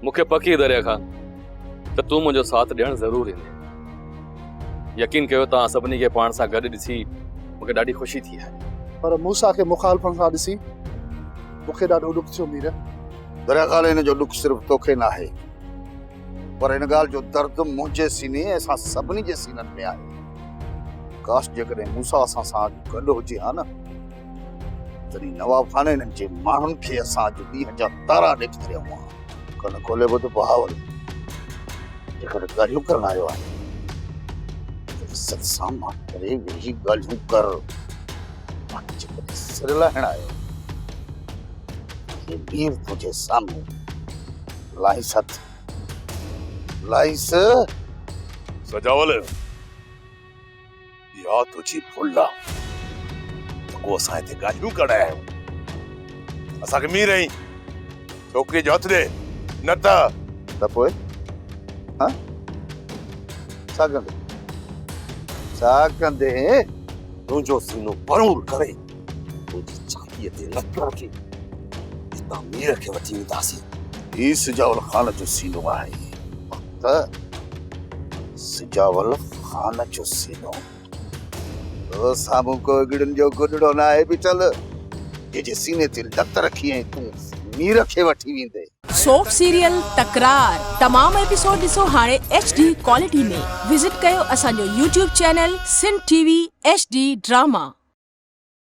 मूंखे पकी दरिया खां त तूं मुंहिंजो साथ ॾियण ज़रूर ईंदे। यकीन कयो तव्हां सभिनी खे पाण सां गॾु ॾिसी मूंखे ॾाढी ख़ुशी थी आहे। पर मूसा खे मुखालफ़न सां ॾिसी मूंखे ॾाढो ॾुख थियो मीर। दरिया ख़ान हिन जो ॾुख सिर्फ़ तोखे न आहे, पर हिन ॻाल्हि जो दर्द मुंहिंजे सीने ऐं असां सभिनी जे सीननि में आहे। काश जेकॾहिं मूसा असां सां गॾु हुजे हा न, तॾहिं नवाब खान हिननि जे माण्हुनि खे असां अॼु ॾींहं जा तारा ॾेखारिया हुआ। कन खोले ॿुध बहावल, जेकॾहिं ॻाल्हियूं करणु आयो आहे इज़त सां मां करे वेही ॻाल्हियूं कर। जेकॾहिं सिर लाहिण आयो ये वीर तुझे सामने लाइस हथ लाइस सजावल या तुझी भुल आहे को असां हिते ॻाल्हियूं करण आया आहियूं। असांखे मीर आई छोकिरी जो हथ ॾे न त पोइ हाँ छा कंदे तुंहिंजो सीनो बरूर करे तुंहिंजी छातीअ ते लत रखी हितां मीर खे वठी वेंदासीं। ही सिजावल खान जो सीनो आहे त सिजावल खान जो सीनो साम्हूं को गिड़न जो गुडड़ो न आहे बि चल जे सीने ते लत रखी ऐं तूं मीर खे वठी वेंदे। सोप सीरियल तकरार तमाम एपिसोड ॾिसो हाणे HD क्वालिटी में। विजिट कयो असांजो YouTube channel Sindh TV HD drama.